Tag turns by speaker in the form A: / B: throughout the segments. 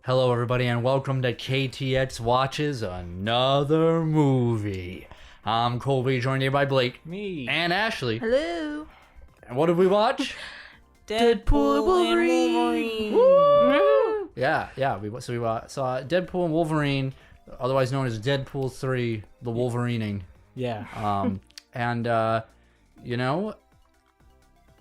A: Hello, everybody, and welcome to KTX Watches Another Movie. I'm Colby, joined here by Blake.
B: Me.
A: And Ashley.
C: Hello.
A: And what did we watch?
C: Deadpool Wolverine.
A: Woo! Yeah. We saw Deadpool and Wolverine, otherwise known as Deadpool 3, the Wolverining.
B: Yeah.
A: You know,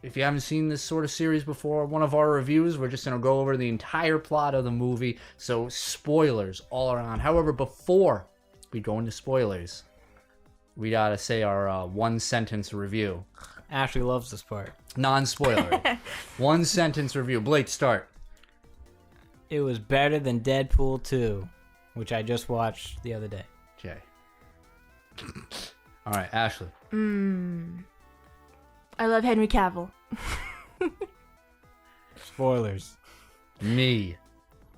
A: if you haven't seen this sort of series before, one of our reviews, we're just going to go over the entire plot of the movie. So, spoilers all around. However, before we go into spoilers, we got to say our one-sentence review.
B: Ashley loves this part.
A: Non-spoiler. One-sentence review. Blake, start.
B: It was better than Deadpool 2, which I just watched the other day.
A: Okay. All right, Ashley.
C: I love Henry Cavill.
B: Spoilers.
A: Me.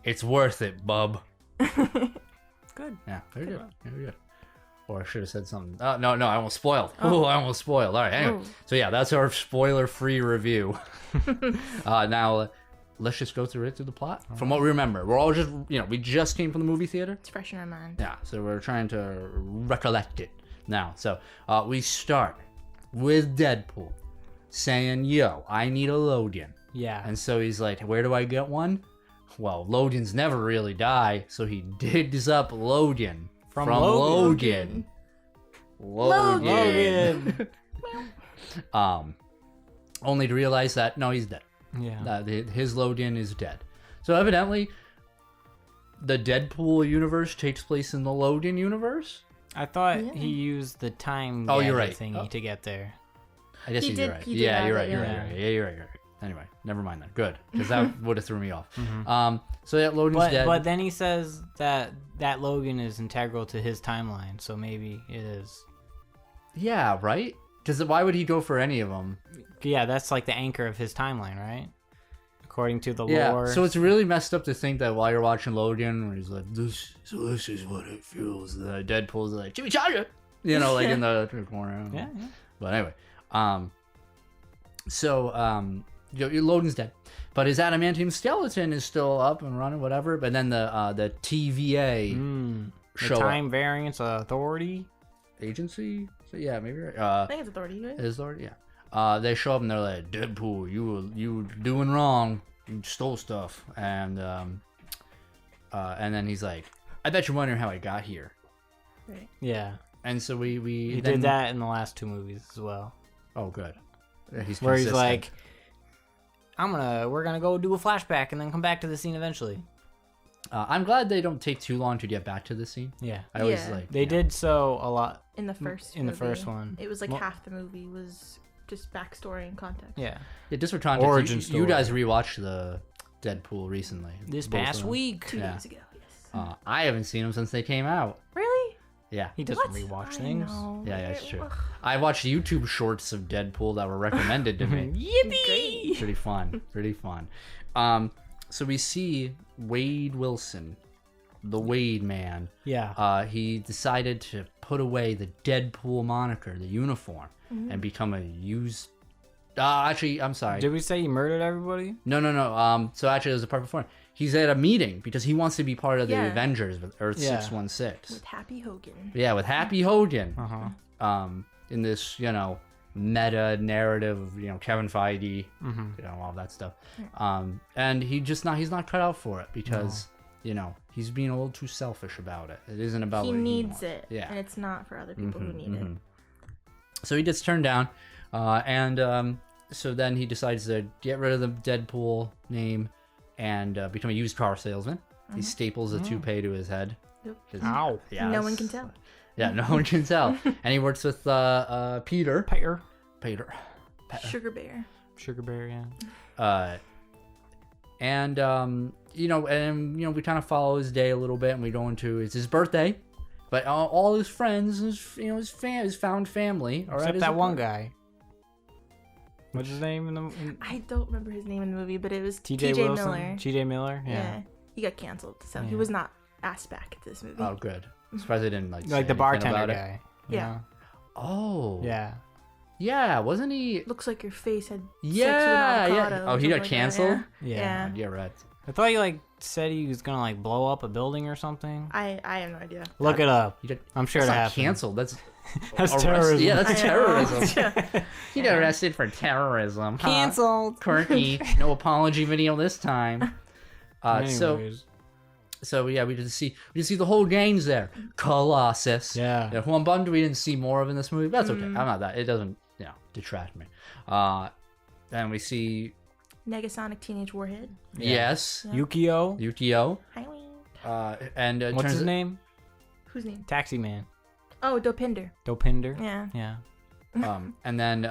A: It's worth it, bub.
B: Good.
A: Yeah, very good. Very good. Or I should have said something. No, I almost spoiled. Oh, I almost spoiled. All right, anyway. So yeah, that's our spoiler-free review. Now, let's just go through the plot. From what we remember. We're all just, we just came from the movie theater.
C: It's fresh in our mind.
A: Yeah, so we're trying to recollect it now. So we start with Deadpool saying, yo, I need a Logan.
B: Yeah.
A: And so he's like, where do I get one? Well, Logans never really die, so he digs up Logan. From Logan. Only to realize that, no, he's dead.
B: Yeah.
A: His Logan is dead. So evidently, the Deadpool universe takes place in the Logan universe?
B: I thought he used the time
A: you're right.
B: thingy to get there.
A: I guess you're right. You're right. You're right. Anyway, never mind that. Good, because that would have threw me off. So yeah, Logan's dead.
B: But then he says that Logan is integral to his timeline, so maybe it is.
A: Yeah, right? Because why would he go for any of them?
B: Yeah, that's like the anchor of his timeline, right? According to the lore.
A: Yeah, so it's really messed up to think that while you're watching Logan, where he's like, this is what it feels. The Deadpool's like, chimichanga! Like in the corner.
B: Yeah.
A: But anyway, Logan's dead. But his adamantium skeleton is still up and running, whatever. But then the TVA
B: the Time Variance Authority?
A: Agency? So yeah, maybe right.
C: I think it's Authority, right?
A: It's Authority, yeah. They show up and they're like, Deadpool, you doing wrong. You stole stuff. And then he's like, I bet you're wondering how I got here.
C: Right.
B: Yeah.
A: And so
B: he did that in the last two movies as well.
A: Oh, good. He's
B: where he's like, we're gonna go do a flashback and then come back to the scene eventually.
A: I'm glad they don't take too long to get back to the scene.
B: Yeah.
A: I always like.
B: They did so a lot
C: in the first.
B: In the first one,
C: it was like half the movie was just backstory and context.
B: Yeah.
A: Yeah, just for context.
B: Origin story.
A: You guys rewatched the Deadpool recently.
B: This past week.
C: 2 days ago. Yes.
A: I haven't seen them since they came out.
C: Really?
A: Yeah.
B: He doesn't rewatch things.
A: Yeah, it's true. I watched YouTube shorts of Deadpool that were recommended to me.
B: Yippee!
A: Pretty fun. So we see Wade Wilson, the Wade man.
B: Yeah.
A: He decided to put away the Deadpool moniker, the uniform, and become a used. Actually, I'm sorry.
B: Did we say he murdered everybody?
A: No. So actually, there's a part before. He's at a meeting because he wants to be part of the Avengers with Earth 616.
C: With Happy Hogan.
A: Yeah, with Happy Hogan. In this, meta narrative of, Kevin Feige, all that stuff. And he's not cut out for it because, he's being a little too selfish about it. It isn't about
C: he
A: what
C: needs
A: he wants.
C: it.
A: Yeah.
C: And it's not for other people who need it.
A: So he gets turned down. So then he decides to get rid of the Deadpool name and become a used car salesman. He staples a toupee to his head.
C: Yep.
B: Ow.
A: Yeah,
C: no one can tell.
A: Yeah, no one can tell. And he works with Peter.
C: Sugar Bear.
B: Sugar Bear, yeah.
A: We kind of follow his day a little bit, and we go into it's his birthday, but all his friends, his found family, are
B: except that one guy. What's his name
C: I don't remember his name in the movie, but it was
B: T.J.
C: Miller.
B: T.J. Miller, yeah.
C: He got canceled, so he was not asked back to this movie.
A: Oh, good. I'm surprised they didn't say
B: the bartender
A: about
B: guy.
C: Yeah.
A: Oh.
B: Yeah.
A: Yeah, wasn't he?
C: Looks like your face had sex with
A: Yeah.
C: an avocado.
A: Oh, he got canceled?
B: Yeah.
A: Yeah, right.
B: I thought he said he was gonna like blow up a building or something?
C: I have no idea.
B: Look it up.
A: You did-
B: I'm sure
A: That's
B: it
A: not
B: happened.
A: canceled. That's
B: That's terrorism.
A: Yeah, that's
C: I know.
A: terrorism. He got arrested for terrorism. Huh?
B: Canceled.
A: Courtney, no apology video this time.
B: Anyways.
A: So yeah, we just see the whole gang's there. Colossus.
B: Yeah.
A: Who I'm bummed we didn't see more of in this movie. But that's okay. I'm not that. It doesn't detract me. Then we see
C: Negasonic Teenage Warhead.
A: yes,
B: Yukio.
A: Yukio.
C: Highway.
A: And
B: What's his name?
C: Whose name?
B: Taxi Man.
C: Oh, Dopinder.
B: Dopinder.
C: Yeah.
B: Yeah.
A: And then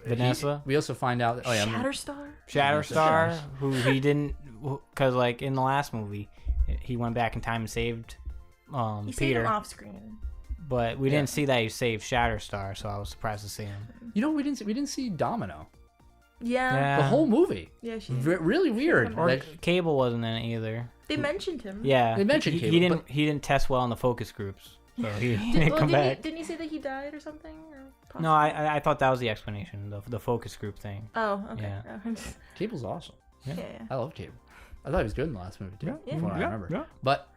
B: Vanessa.
A: we also find out. Oh yeah.
C: Shatterstar.
B: Shatterstar, who he didn't, because like in the last movie, he went back in time and saved
C: He saved
B: Peter,
C: him off screen.
B: but we didn't see that he saved Shatterstar, so I was surprised to see him.
A: You know, we didn't see Domino
C: Yeah.
A: the whole movie.
C: Yeah, she.
A: Really weird.
B: Or
A: Like,
B: Cable wasn't in it either.
C: They mentioned him.
B: Yeah,
A: They mentioned
B: he
A: Cable,
B: He didn't test well in the focus groups, so he
C: Did,
B: didn't come back.
C: didn't he say that he died or something? Or
B: No, I thought that was the explanation, the focus group thing.
C: Oh, okay.
B: Yeah.
A: Cable's awesome.
C: Yeah.
A: I love Cable. I thought he was good in the last movie too.
C: Yeah.
A: From what I remember.
B: Yeah.
A: But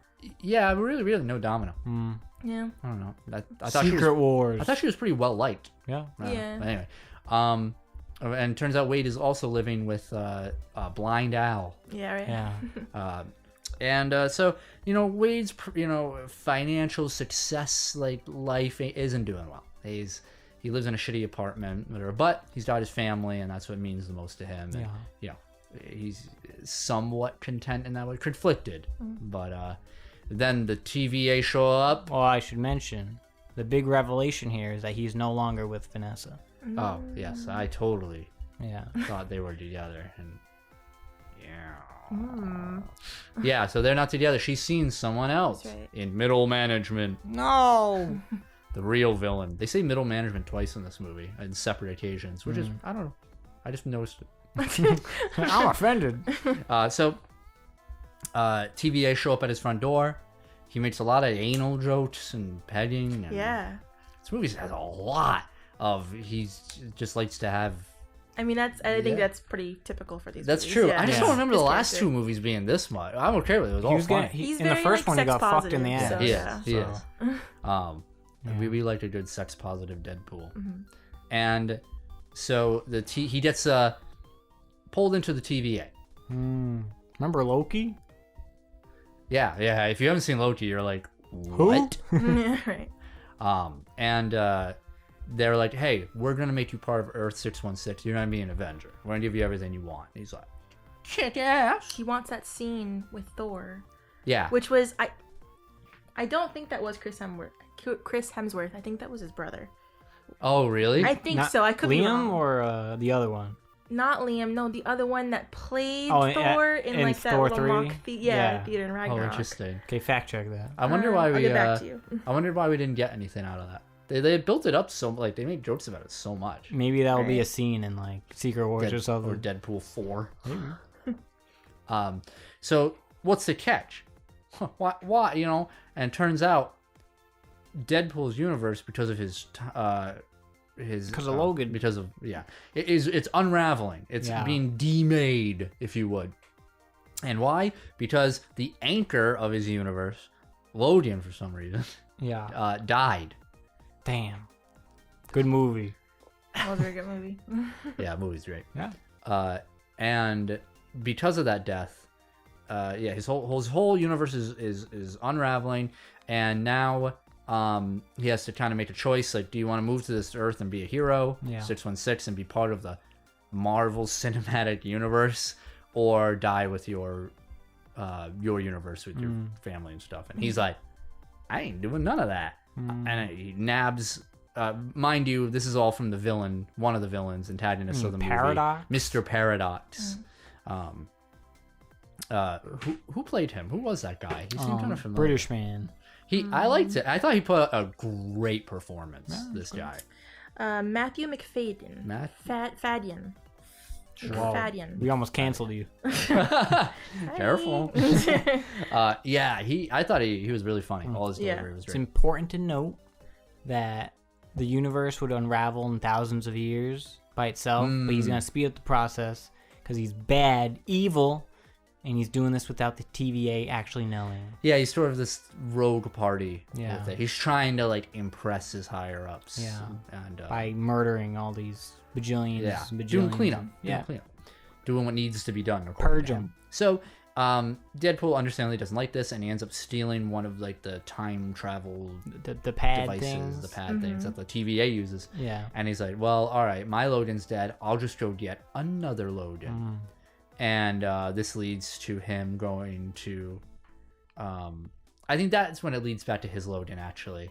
A: yeah, really no Domino.
C: Yeah.
A: I don't know. I thought
B: Secret Wars.
A: I thought she was pretty well liked.
B: Yeah.
C: Yeah.
A: Anyway, and turns out Wade is also living with Blind Al.
C: Yeah. Right.
B: Yeah.
A: And so Wade's financial success life isn't doing well. He lives in a shitty apartment, whatever, but he's got his family, and that's what means the most to him. And, he's somewhat content in that way, conflicted. But then the TVA show up.
B: Well, I should mention the big revelation here is that he's no longer with Vanessa.
A: Oh yes, I totally
B: Yeah.
A: thought they were together, and yeah, so they're not together. She's seen someone else
C: That's right.
A: in middle management.
B: No.
A: The real villain. They say middle management twice in this movie on separate occasions, which is I don't know. I just noticed it.
B: I'm offended.
A: So TVA show up at his front door. He makes a lot of anal jokes and pegging. And
C: Yeah.
A: This movie has a lot of just likes to have.
C: I mean, I think that's pretty typical for these.
A: That's
C: movies.
A: true.
C: Yeah.
A: I just
B: Yeah.
A: don't remember
C: His
A: the last
C: character.
A: two movies being this much. I'm okay with it. It was all fun.
C: He's
B: In the
C: very,
B: first one, he
C: sex
B: got fucked in the ass.
C: positive,
A: He
C: so,
A: is.
C: yeah.
A: He is. We like a good sex positive Deadpool. And so he gets pulled into the TVA.
B: Remember Loki?
A: Yeah. If you haven't seen Loki, you're like,
B: Who?
A: what?
C: Yeah, right.
A: And they're like, hey, we're gonna make you part of Earth 616. You're gonna be an Avenger. We're gonna give you everything you want. And he's like, kick ass.
C: He wants that scene with Thor,
A: Yeah.
C: which was I don't think that was Chris Hemsworth. I think that was his brother.
A: Oh, really?
C: I think
B: Not
C: so. I could be
B: Liam
C: wrong.
B: or the other one?
C: Not Liam. No, the other one that played
B: Oh,
C: Thor in like that
B: Thor
C: little
B: 3?
C: mock
B: Yeah.
C: theater in
A: Oh,
C: Ragnarok.
A: interesting.
B: Okay, fact check that.
A: I wonder why
C: I'll
A: we.
C: get back to you.
A: I wondered why we didn't get anything out of that. They built it up so they made jokes about it so much.
B: Maybe that will be a
C: Right.
B: scene in like Secret Wars or something.
A: Or Deadpool 4. So what's the catch? Why? And it turns out Deadpool's universe, because of his
B: Because of Logan.
A: because of it's unraveling. It's
B: Yeah.
A: being demade, if you would. And why? Because the anchor of his universe, Logan, for some reason,
B: Yeah.
A: died.
B: Damn. Good movie.
C: That was a very good movie.
A: Yeah, movie's great.
B: Yeah.
A: And because of that death, his whole universe is unraveling, and now he has to kind of make a choice. Like, do you want to move to this Earth and be a hero, 616, and be part of the Marvel Cinematic Universe, or die with your universe with your family and stuff? And he's like, I ain't doing none of that. And he nabs. Mind you, this is all from the villain, one of the villains, antagonists of the
B: Paradox?
A: movie, Mr. Paradox. Who played him? Who was that guy? He seemed kind of familiar.
B: British man.
A: I liked it. I thought he put a great performance. This guy,
C: Matthew McFadden. Fadden.
B: Whoa.
C: Fadden.
B: We almost canceled you.
A: Careful. I thought he was really funny. All his delivery was
B: It's
A: great.
B: important to note that the universe would unravel in thousands of years by itself, but he's going to speed up the process because he's bad, evil, and he's doing this without the TVA actually knowing.
A: Yeah, he's sort of this rogue party.
B: Yeah.
A: With it. He's trying to like impress his higher ups.
B: Yeah.
A: And
B: By murdering all these bajillions.
A: yeah,
B: bajillions
A: doing cleanup.
B: Yeah.
A: Doing what needs to be done.
B: Purge him.
A: So, Deadpool understandably doesn't like this, and he ends up stealing one of like the time travel
B: The pad
A: devices,
B: things.
A: the pad things that the TVA uses.
B: Yeah.
A: And he's like, well, all right, my Loden's dead. I'll just go get another Loden. And this leads to him going to, I think that's when it leads back to his Loden actually.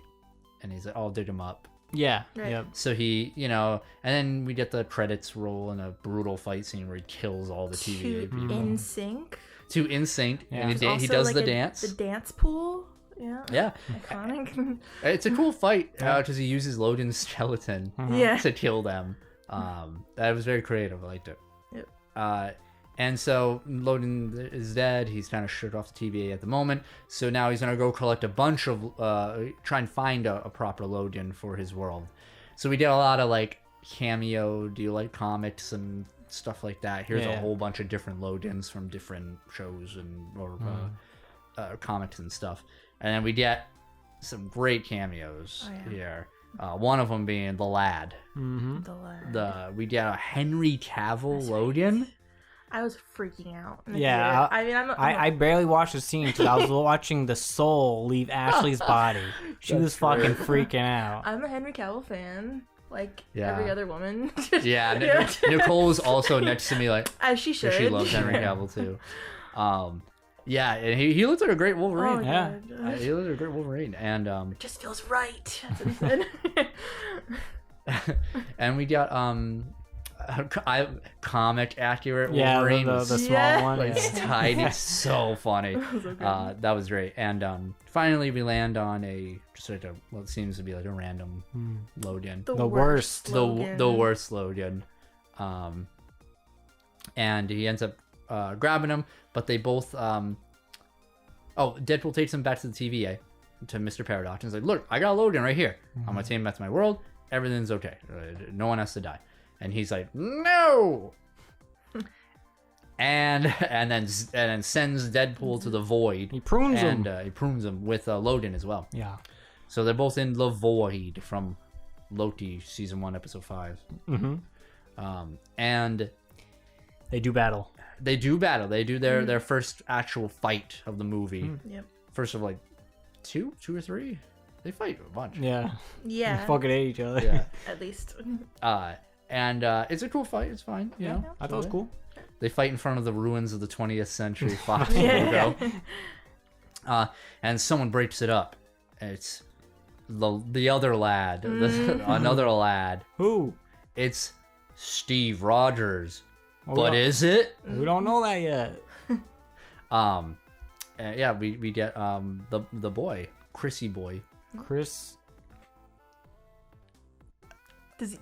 A: And he's like, I'll dig him up.
B: Yeah.
C: Right.
B: Yep.
A: So he, and then we get the credits roll in a brutal fight scene where he kills all the TVA people.
C: In sync.
A: To In Sync,
B: Yeah.
A: and he
C: Also,
A: does
C: like,
A: the dance.
C: The dance pool. Yeah.
A: Yeah,
C: Iconic.
A: it's a cool fight because he uses Loden's skeleton
C: Yeah.
A: to kill them. That was very creative. I liked it.
C: Yep.
A: And so Loden is dead. He's kind of shut off the TVA at the moment. So now he's gonna go collect a bunch of, try and find a proper Loden for his world. So we did a lot of like cameo, do you like comics and stuff like that. Here's a whole bunch of different Lodens from different shows or comics and stuff. And then we get some great cameos here. One of them being the lad.
C: The lad.
A: We get a Henry Cavill Loden.
C: I was freaking out. in the
B: Yeah,
C: theater. I mean,
B: I barely watched the scene because I was watching the soul leave Ashley's body. She was fucking freaking out.
C: I'm a Henry Cavill fan, like
A: Yeah.
C: every other woman.
A: Yeah, Nicole was also next to me, like
C: As she should.
A: she loves Henry Cavill too. Yeah, and he looks like a great
C: Oh,
A: Wolverine.
B: Yeah.
C: God.
A: He looks like a great Wolverine, and
C: Just feels right. That's what he said.
A: and we got comic accurate
B: Yeah,
A: Wolverine.
B: the
A: was
B: small
C: Yeah.
B: one.
A: like
B: Yeah.
A: tiny, so funny.
C: So good.
A: That was great. And finally, we land on just like what seems to be like a random Loden.
C: the
B: worst.
A: The
C: slogan.
A: worst Loden. And he ends up grabbing him, but they both Deadpool takes him back to the TVA, to Mr. Paradox, and he's like, look, I got a Loden right here. I'm gonna take him back to my world. Everything's okay. No one has to die. And he's like, no. and then sends Deadpool to the void.
B: He prunes
A: and
B: him.
A: he prunes him with Loden as well.
B: Yeah.
A: So they're both in the void from Loki season 1 episode 5. And
B: They do battle.
A: they do battle. They do their first actual fight of the movie.
C: Yep.
A: First of like two or three. They fight a bunch.
B: Yeah.
C: Yeah.
B: They fucking hate each other.
A: Yeah.
C: At least.
A: And it's a cool fight. It's fine. You know.
B: I thought it was cool.
A: They fight in front of the ruins of the 20th century Fox
C: Yeah.
A: logo. And someone breaks it up. It's the other lad, another lad.
B: Who?
A: It's Steve Rogers.
B: Oh,
A: But
B: yeah.
A: is it?
B: We don't know that yet.
A: Yeah, we get the boy, Chrissy boy.
B: Chris
C: Does he,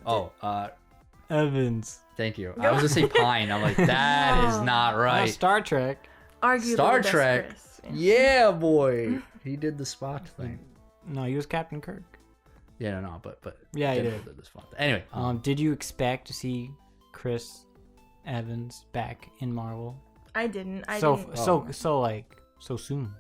B: Evans.
A: Thank you. I was gonna say Pine. I'm like, that is not
B: Oh,
A: right.
B: Star Trek.
C: arguably
A: Star
C: the best
A: Trek.
C: Chris.
A: Yeah, boy. He did the Spock thing.
B: No, he was Captain Kirk.
A: Yeah, no, but
B: Yeah, he
A: Deadpool
B: did.
A: the Spock thing. Anyway,
B: Did you expect to see Chris Evans back in Marvel?
C: I didn't.
B: So soon.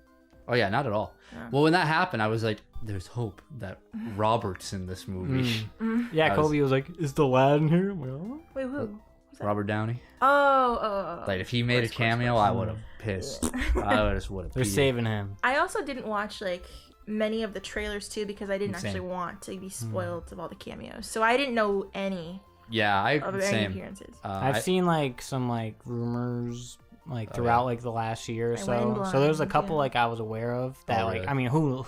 A: oh yeah, not at all.
C: Yeah.
A: Well, when that happened, I was like, there's hope that Robert's in this movie.
B: Yeah,
A: I was-
B: Kobe was like, "Is the lad in here?" Well,
C: Wait, who?
A: Robert Downey.
C: Oh.
A: Like, if he made a cameo, I would have pissed. I just would have.
B: they're saving him.
C: I also didn't watch like many of the trailers too because I didn't
A: Same.
C: actually want to be spoiled of all the cameos. So I didn't know any
A: Yeah,
C: of any
A: same.
C: appearances.
B: I've seen like some like rumors like throughout like the last year or
C: I went
B: so. So there's a
C: blind,
B: couple
C: yeah.
B: like I was aware of that
A: Oh,
B: like
A: really?
B: I mean who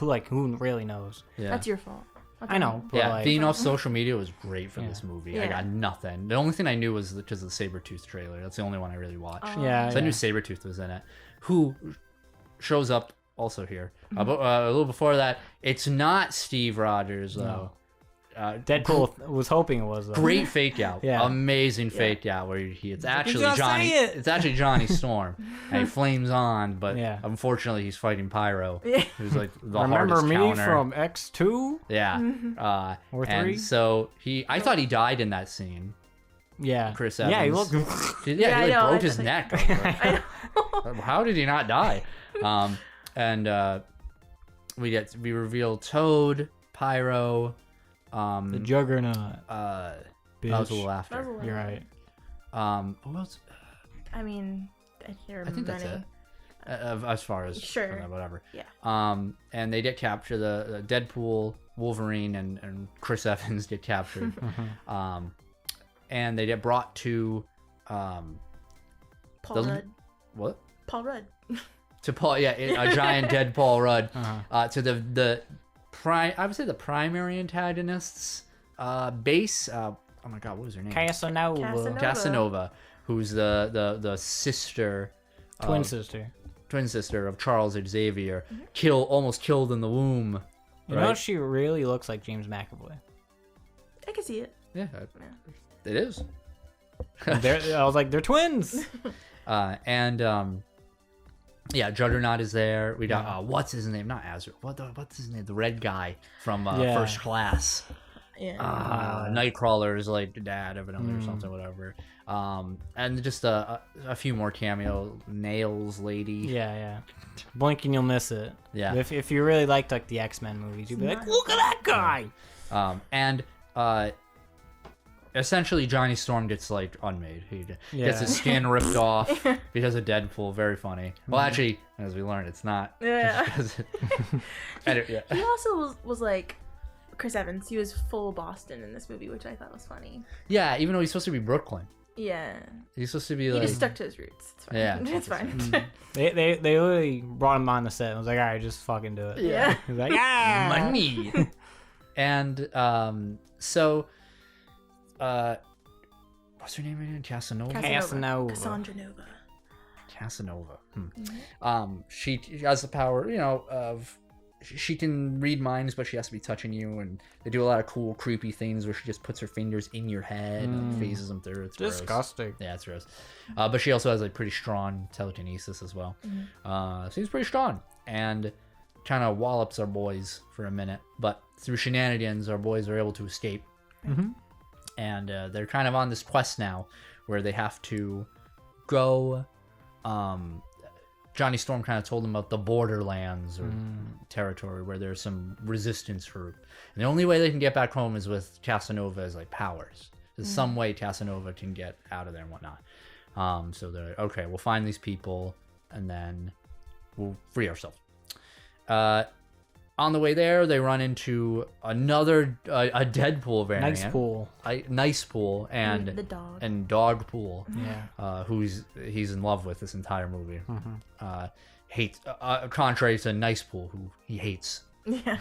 B: really knows?
A: Yeah.
C: That's your fault. Okay.
B: I know. But,
A: Yeah,
B: like,
A: being off social media was great for this movie. I
C: Yeah.
A: got nothing. The only thing I knew was because of the Sabretooth trailer. That's the only one I really watched.
B: yeah,
A: So I knew Sabretooth was in it. Who shows up also here. But a little before that, it's not Steve Rogers, though.
B: Deadpool was hoping it was though.
A: Great fake out.
B: Yeah.
A: Amazing fake out where it's actually
B: gonna
A: Johnny.
B: say it.
A: It's actually Johnny Storm. And he flames on, but
B: Yeah.
A: unfortunately he's fighting Pyro.
C: Yeah.
A: Who's like the
B: Remember
A: hardest
B: me
A: counter.
B: from X2?
A: Yeah.
B: Or
A: and
B: 3?
A: so I thought he died in that scene.
B: Yeah.
A: Chris
B: Yeah, he
A: Evans.
B: looked
A: Yeah,
C: Yeah, I
A: he
C: know,
A: like broke
C: I
A: his
C: think-
A: neck.
C: I know.
A: How did he not die? And we reveal Toad, Pyro,
B: The Juggernaut.
A: that was a little after.
B: You're right.
A: Who else?
C: I mean, I hear
A: I think that's
C: many.
A: it. As far as
C: Sure.
A: whatever.
C: Yeah.
A: And they get captured. The Deadpool, Wolverine, and Chris Evans get captured. And they get brought to
C: Paul Rudd.
A: What?
C: Paul Rudd.
A: To Paul, a giant dead Paul Rudd. To the I would say the primary antagonists base. Oh my god, what was her name? Casanova, who's the sister,
B: Twin sister of Charles
A: Xavier, almost killed in the womb.
B: You know, she really looks like James McAvoy.
C: I can see it.
A: Yeah, it is.
B: I was like, they're twins.
A: Juggernaut is there. We got what's his name? Not Azrael. What's his name? The red guy from First Class.
C: Yeah.
A: Nightcrawler is like the dad evidently or something, whatever. And just a few more cameo. Nails lady.
B: Yeah. Blink and you'll miss it.
A: Yeah.
B: If you really liked like the X-Men movies, you'd be like, look at that guy.
A: And essentially Johnny Storm gets like unmade. He gets his skin ripped off because of Deadpool. Very funny. Well, actually, as we learned, it's not.
C: Yeah.
A: Yeah.
C: He also was like Chris Evans. He was full Boston in this movie, which I thought was funny.
A: Yeah, even though he's supposed to be Brooklyn.
C: Yeah.
A: He's supposed to be
C: He
A: like.
C: just stuck to his roots. It's fine.
A: Yeah.
C: It's fine.
B: They literally brought him on the set and was like, all right, just fucking do it.
C: Yeah.
B: He's like, yeah,
A: money. And so what's her name again? Casanova.
C: Cassandra Nova.
A: Casanova. She has the power, of she can read minds, but she has to be touching you, and they do a lot of cool, creepy things where she just puts her fingers in your head and phases them through. It's
B: disgusting.
A: Gross. Yeah, it's gross. But she also has like pretty strong telekinesis as well. Seems pretty strong, and kind of wallops our boys for a minute. But through shenanigans, our boys are able to escape. And they're kind of on this quest now where they have to go. Johnny Storm kind of told them about the borderlands or territory where there's some resistance group. And the only way they can get back home is with Casanova's like powers. There's some way Casanova can get out of there and whatnot. So they're like, okay, we'll find these people and then we'll free ourselves. On the way there, they run into another a Deadpool variant. Nice Pool, and
C: the dog.
A: And Dog Pool.
B: Yeah.
A: He's in love with this entire movie. Hates, contrary to Nice Pool, who he hates.
C: Yeah.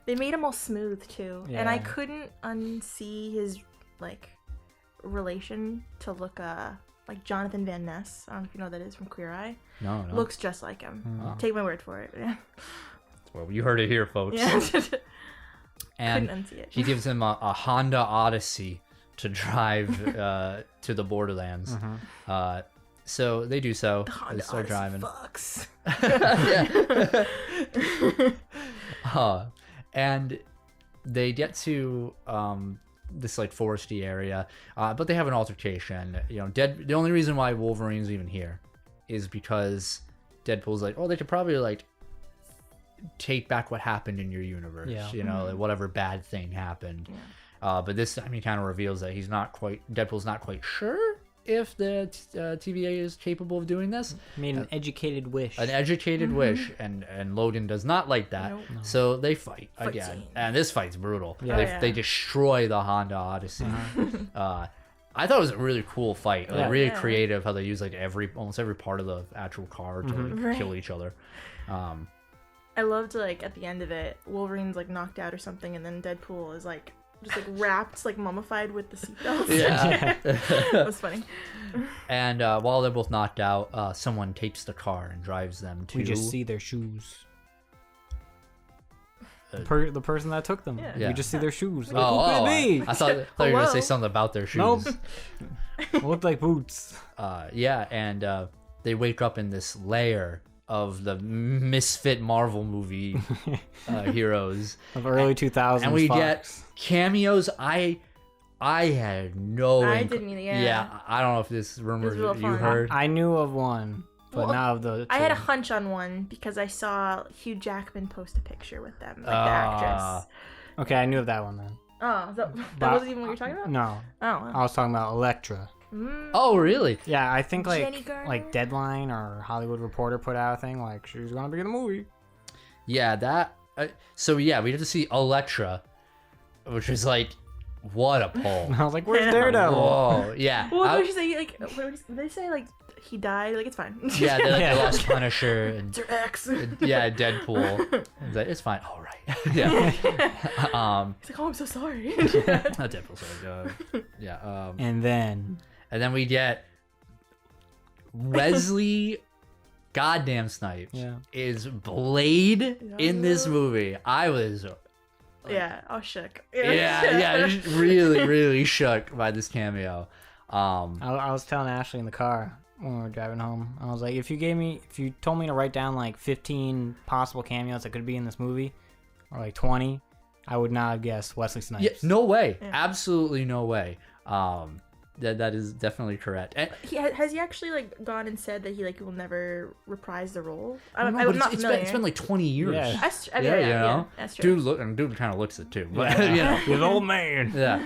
C: They made him all smooth too, and I
B: Yeah.
C: couldn't unsee his like relation to look like Jonathan Van Ness. I don't know if you know who that is from Queer Eye.
A: No.
C: Looks just like him. Take my word for it. Yeah.
A: Well, you heard it here, folks.
C: Yeah.
A: And
C: couldn't unsee it.
A: he gives him a Honda Odyssey to drive to the Borderlands. So they do so.
C: The Honda
A: They start driving.
C: Fucks.
A: And they get to this like foresty area, but they have an altercation. The only reason why Wolverine's even here is because Deadpool's like, oh, they could probably like take back what happened in your universe. Like whatever bad thing happened. But this time he kind of reveals that Deadpool's not quite sure if the TVA is capable of doing this.
B: Made an educated wish.
A: An educated wish, and Logan does not like that.
C: Nope. No.
A: So they fight again,
C: scene.
A: and this fight's brutal.
B: Yeah.
A: They destroy the Honda Odyssey. I thought it was a really cool fight, really creative. How they use like almost every part of the actual car to like, kill each other.
C: I loved like at the end of it, Wolverine's like knocked out or something, and then Deadpool is like just like wrapped, like mummified with the seatbelts.
A: Yeah.
C: That was funny.
A: And while they're both knocked out, someone takes the car and drives them to.
B: We just see their shoes. The person that took them.
C: Yeah.
B: We just see their shoes. Like,
C: Oh,
B: who could it be?
A: I thought you were gonna say
C: Hello?
A: something about their
B: Nope.
A: shoes.
B: Looked like boots.
A: And they wake up in this lair of the misfit Marvel movie heroes
B: Of early 2000s.
A: and we
B: Fox.
A: get cameos I I had no.
C: I didn't either. Yeah.
A: I don't know if this rumor
C: real
A: you
C: fun.
A: heard.
B: I knew of one, but
C: Well,
B: not of the two.
C: I had a hunch on one because I saw Hugh Jackman post a picture with them, like the actress.
B: Okay, I knew of that one then.
C: Oh, that
B: But-
C: wasn't even what you're talking about?
B: No,
C: Oh.
B: I was talking about Elektra.
A: Oh, really?
B: Yeah, I think
C: Jenny Garner?
B: like Deadline or Hollywood Reporter put out a thing like she's gonna be in the movie.
A: Yeah, that. So yeah, we get to see Elektra, which is like, what a pull.
B: And I was like, "Where's
C: Yeah.
B: Daredevil?"
A: Whoa, yeah.
C: Well,
A: I-
C: what did you say? Like, did they say like he died? Like it's fine.
A: yeah, they
B: Yeah.
A: lost Punisher and
C: It's your ex.
A: yeah, Deadpool. It's like, it's fine. All right. yeah.
C: He's like, oh, I'm so sorry.
A: Deadpool's like, yeah.
B: And then
A: And then we get Wesley goddamn Snipes is Blade in this movie. I was
C: Yeah, I was shook.
A: just really shook by this cameo.
B: I was telling Ashley in the car when we were driving home. I was like, if you told me to write down like 15 possible cameos that could be in this movie, or like 20, I would not have guessed Wesley Snipes.
A: Yeah, no way.
C: Yeah.
A: Absolutely no way. That is definitely correct. And,
C: Has he actually like gone and said that he like will never reprise the role?
A: I don't know,
C: I'm
A: but
C: not familiar.
A: it's been like 20 years.
B: Yeah.
C: That's,
A: Yeah, you know,
C: that's true.
A: dude kind of looks it too. But,
B: Yeah.
A: you know,
B: He's an old man.
A: yeah.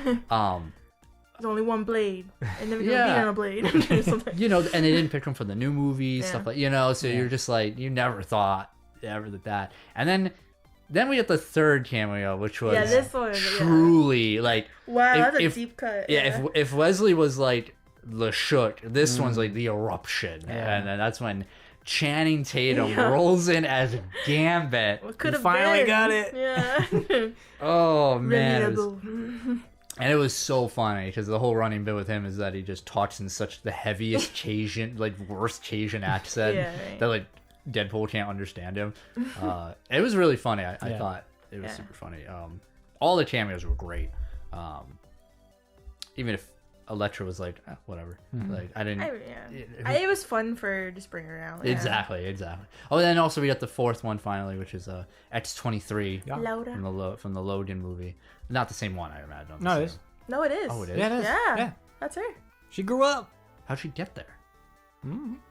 C: There's only one blade, and then we're
A: Yeah.
C: gonna beat on a blade. or something.
A: You know, and they didn't pick him for the new movie,
C: Yeah.
A: stuff like, you know, so you're just like, you never thought ever that. And then we get the third cameo, which was
C: Yeah, this one.
A: truly like,
C: Wow,
A: if-
C: that's a
A: if-
C: deep cut.
A: yeah, if Wesley was like the shook, this one's like the eruption.
B: Yeah.
A: And then that's when Channing Tatum
C: Yeah.
A: rolls in as Gambit.
C: What could have
B: finally
C: been?
B: got it.
C: Yeah.
A: Oh man, it was-
C: Relatable.
A: and it was so funny because the whole running bit with him is that he just talks in such the heaviest Cajun, like worst Cajun accent
C: Yeah, right.
A: that like Deadpool can't understand him. It was really funny. I
B: Yeah.
A: thought it was
C: Yeah.
A: super funny. All the cameos were great. Even if Elektra was like, whatever. Like I didn't.
C: It was fun for just bring her out. Yeah.
A: Exactly. Oh, then also we got the fourth one finally, which is X-23
C: Laura.
A: from the Logan movie. Not the same one, I imagine.
B: No, it is.
C: No, it is.
A: Oh, it is.
B: Yeah, it is.
C: Yeah.
B: Yeah.
C: That's her.
B: She grew up.
A: How'd she get there?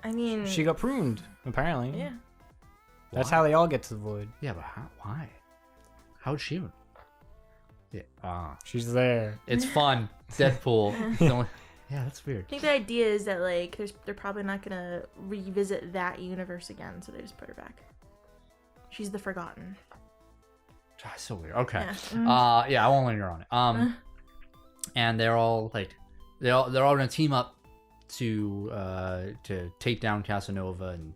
C: I mean,
B: She got pruned, apparently.
C: yeah.
B: That's how they all get to the void.
A: Yeah, but why? How'd she? Yeah.
B: She's there.
A: It's fun. Deadpool. It's the only- yeah, that's weird.
C: I think the idea is that like they're probably not gonna revisit that universe again, so they just put her back. She's the forgotten.
A: Ah, so weird. Okay.
C: Yeah.
A: Yeah, I won't linger on it. And they're all like, they're all gonna team up to take down Casanova and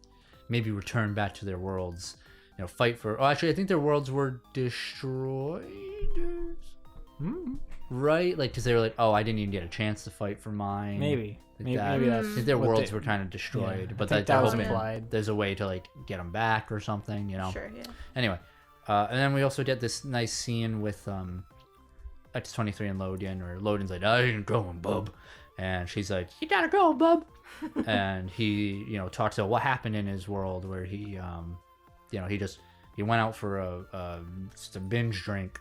A: maybe return back to their worlds. You know, fight for. Oh, actually, I think their worlds were destroyed. Right? Like, because they were like, oh, I didn't even get a chance to fight for mine.
B: Maybe.
A: Like
B: Maybe,
A: that.
B: maybe
A: I
B: that's
A: think their
B: what
A: worlds
B: they-
A: were kind of destroyed,
B: Yeah,
A: but
B: I think
A: they're
B: that was
A: hoping
B: implied.
A: there's a way to like get them back or something. You know.
C: Sure. Yeah.
A: Anyway, and then we also get this nice scene with X-23 and Logan, where Logan's like, I ain't going, bub. And she's like, you gotta go, bub. And he, you know, talks about what happened in his world where he, you know, he went out for just a binge drink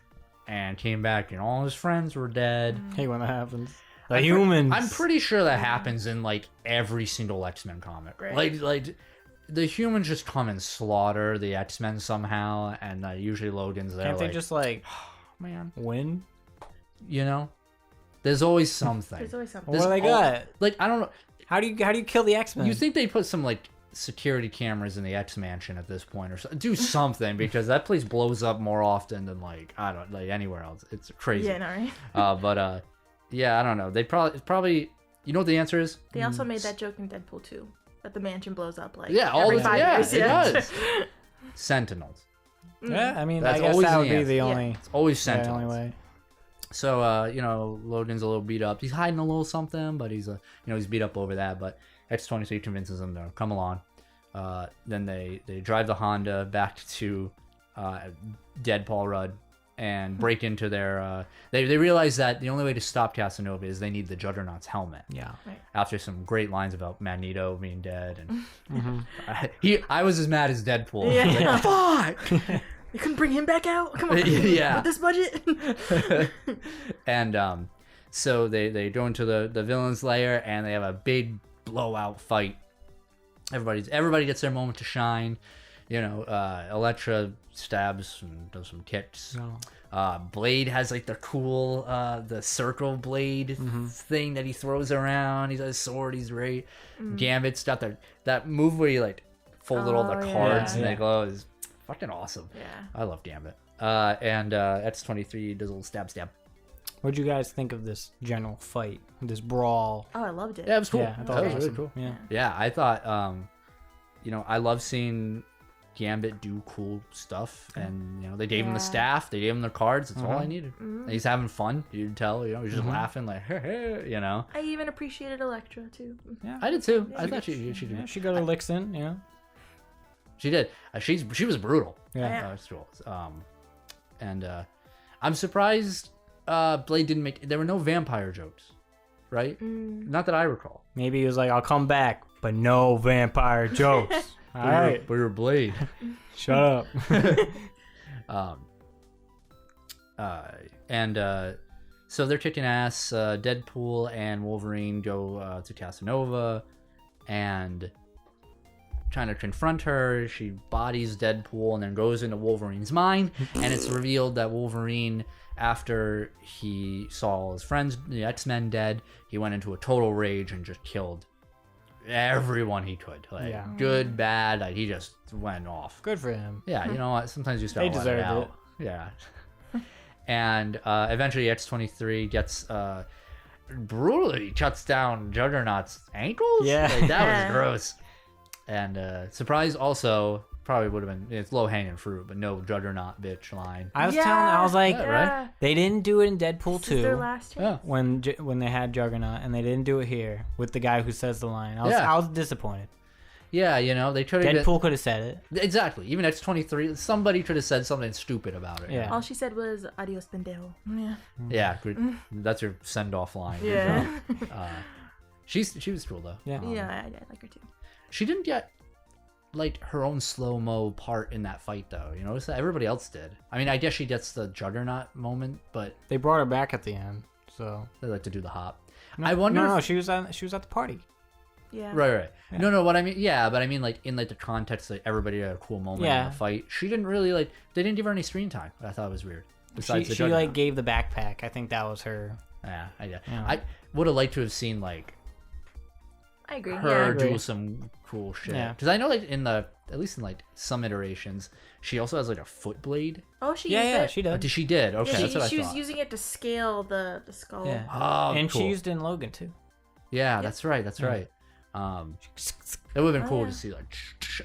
A: and came back and all his friends were dead.
B: Hey, when that happens. The humans.
A: I'm pretty sure that happens in like every single X-Men comic.
C: Right.
A: Like the humans just come and slaughter the X-Men somehow, and usually Logan's there.
B: Can't they
A: like,
B: just like
A: man,
B: win?
A: you know, there's always something.
C: There's always something.
B: What do they
A: all-
B: got?
A: Like I don't know.
B: How do you kill the X-Men?
A: You think they put some like security cameras in the X Mansion at this point, or do something because that place blows up more often than like I don't like anywhere else. It's crazy.
C: Yeah, no, right?
A: But yeah, I don't know. They probably you know what the answer is?
C: They also made that joke in Deadpool 2 that the mansion blows up like
A: Yeah, all
C: every
A: the
C: 5
A: yeah,
C: years.
A: it does. Sentinels.
B: Yeah, I mean,
A: That's
B: I guess
A: always
B: that
A: the
B: would be
A: answer.
B: the
C: Yeah.
B: only,
A: It's always
B: yeah, the
A: Sentinels.
B: only way.
A: So you know, Logan's a little beat up. He's hiding a little something, but he's he's beat up over that. But X-23 convinces him to come along. Then they drive the Honda back to Dead Paul Rudd and break into their. They realize that the only way to stop Casanova is they need the Juggernaut's helmet.
B: Yeah.
A: After some great lines about Magneto being dead, and I was as mad as Deadpool.
C: Yeah.
A: Like, fuck.
C: You couldn't bring him back out? Come on.
A: Yeah.
C: With this budget?
A: And So they go into the villain's lair and they have a big blowout fight. Everybody gets their moment to shine. Elektra stabs and does some kicks. Blade has like the cool the circle blade thing that he throws around. He's got his sword. He's great. Gambit's got that move where you like folded all the cards and they glow. Is fucking awesome.
C: Yeah.
A: I love Gambit. And X-23 does a little stab.
B: What'd you guys think of this general fight, this brawl?
C: Oh, I loved it.
A: Yeah, it was cool.
B: Yeah, I thought
A: that
B: it
A: was
B: was
A: really cool.
B: Yeah.
A: Yeah, I thought, I love seeing Gambit do cool stuff, and they gave him the staff, they gave him their cards. That's all I needed. And he's having fun. You can tell, he's just laughing like, hey.
C: I even appreciated Elektra too.
B: Yeah,
A: I did too.
C: Yeah.
A: I thought she did.
B: Yeah, she got her licks in. Yeah,
A: She did. She was brutal.
B: yeah.
A: She was. And I'm surprised Blade didn't make. There were no vampire jokes, right? Not that I recall.
B: Maybe he was like, "I'll come back, but no vampire jokes." All right,
A: but you're Blade.
B: shut up.
A: So they're kicking ass. Deadpool and Wolverine go to Casanova and trying to confront her. She bodies Deadpool and then goes into Wolverine's mind. And it's revealed that Wolverine, after he saw all his friends, the X-Men, dead, he went into a total rage and just killed everyone he could. Good, bad. Like, he just went off.
B: Good for him.
A: Yeah, you know what? Sometimes you start
B: They
A: letting it
B: deserved
A: out.
B: it.
A: Yeah. And eventually X-23 gets brutally cuts down Juggernaut's ankles.
B: Yeah.
A: Like, that was gross. And surprise also probably would have been, it's low hanging fruit, but no Juggernaut bitch line.
B: I was like,
A: Yeah, right?
B: they didn't do it in Deadpool
C: This is their
B: 2
C: last
A: Yeah.
C: chance.
B: when they had Juggernaut, and they didn't do it here with the guy who says the line. I was disappointed.
A: Yeah, they could have.
B: Deadpool could have said it.
A: Exactly. Even X-23, somebody could have said something stupid about it.
B: Yeah.
C: All she said was "Adios, pendejo." Yeah.
A: Yeah. Good. That's your send-off line.
C: Yeah.
A: She was cool though.
B: Yeah.
C: Yeah, I like her too.
A: She didn't get like her own slow-mo part in that fight though. You notice that everybody else did. I mean, I guess she gets the Juggernaut moment, but
B: They brought her back at the end, so
A: they like to do the hop.
B: no,
A: I wonder.
B: No,
A: if-
B: she was at the party.
C: Yeah.
A: Right.
B: Yeah.
A: No. What I mean, yeah, but I mean, like in like the context that everybody had a cool moment in
B: Yeah.
A: the fight. She didn't really like. They didn't give her any screen time. I thought it was weird. Besides the
B: She like
A: Juggernaut.
B: gave the backpack. I think that was her.
A: Yeah,
B: Yeah.
A: I would have liked to have seen like
C: I agree.
A: her
C: Yeah.
A: do some cool shit.
B: Yeah.
A: Because I know like at least in like some iterations, she also has like a foot blade.
C: Oh, she
B: Yeah,
C: used
B: yeah,
C: it.
B: she
A: Oh,
B: did.
A: she did. Okay,
C: Yeah,
A: that's what I
C: she was
A: thought.
C: using it to scale the skull.
B: Yeah.
A: Oh,
B: And
A: cool.
B: she used it in Logan too.
A: Yeah, that's right. That's right. It would have been
C: Oh,
A: cool
C: yeah.
A: to see like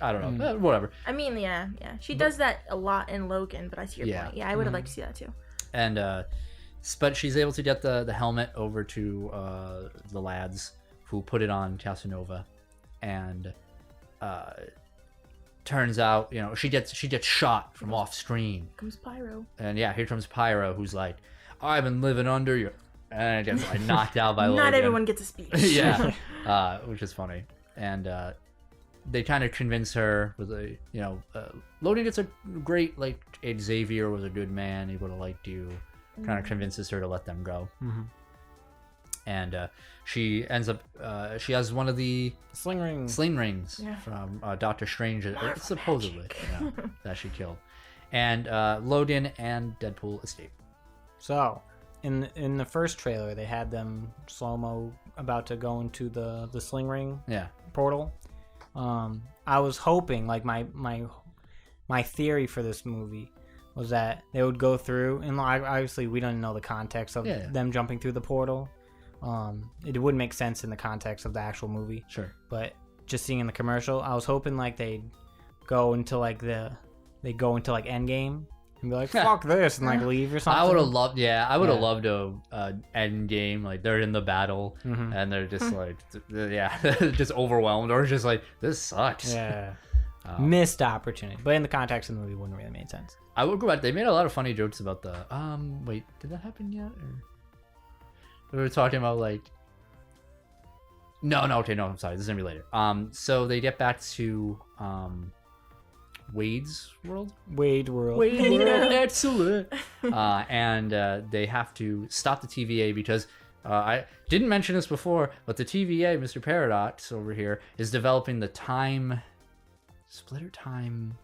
A: I don't know, whatever.
C: I mean, yeah. She does that a lot in Logan, but I see your
A: Yeah.
C: point. Yeah, I would have liked to see that too.
A: And but she's able to get the helmet over to the lads who put it on Casanova, and turns out she gets shot from off screen,
C: Comes Pyro.
A: and yeah, here comes Pyro, who's like, I've been living under you, and gets like knocked out by Logan.
C: Not everyone gets a speech.
A: Yeah, which is funny. And they kind of convince her with Logan gets a great like Xavier was a good man, he would have liked you. Kind of convinces her to let them go. And she ends up she has one of the
B: Sling ring.
A: sling rings
C: Yeah.
A: from Doctor Strange supposedly that she killed. And Logan and Deadpool escape.
B: So, in the first trailer, they had them slow-mo about to go into the sling ring
A: Yeah.
B: portal. I was hoping, like my theory for this movie was that they would go through, and obviously we don't know the context of them jumping through the portal. It wouldn't make sense in the context of the actual movie.
A: Sure.
B: But just seeing in the commercial, I was hoping like they'd go into like Endgame and be like, fuck this, and like leave or something.
A: I would have loved loved a end game, like they're in the battle and they're just like just overwhelmed, or just like, this sucks.
B: Yeah. Missed opportunity. But in the context of the movie, it wouldn't really make sense.
A: I would go back. They made a lot of funny jokes about the wait, did that happen yet? Or we were talking about like I'm sorry, this is gonna be later. So they get back to Wade's world.
B: Wade World.
A: Excellent. And they have to stop the TVA because I didn't mention this before, but the TVA, Mr. Paradox over here, is developing the time splitter time.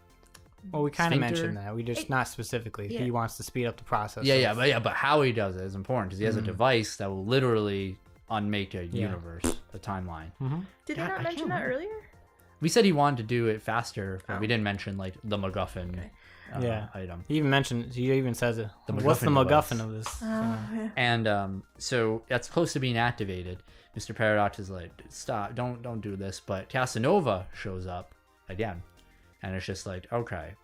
B: Well, we kind of
A: sphincter?
B: mentioned that. We just not specifically.
C: Yeah.
B: He wants to speed up the process.
A: But how he does it is important because he has a device that will literally unmake a universe, a timeline.
C: Did
A: God,
C: you not
A: I
C: mention
A: can't
C: that
A: remember.
C: earlier?
A: We said he wanted to do it faster, but we
C: Oh.
A: didn't mention like the MacGuffin item.
B: He even says it.
A: The
B: What's the
A: MacGuffin
B: MacGuffin
A: device.
B: of this?
C: Yeah.
A: And so that's close to being activated. Mr. Paradox is like, stop, don't do this. But Casanova shows up again, and it's just like, okay,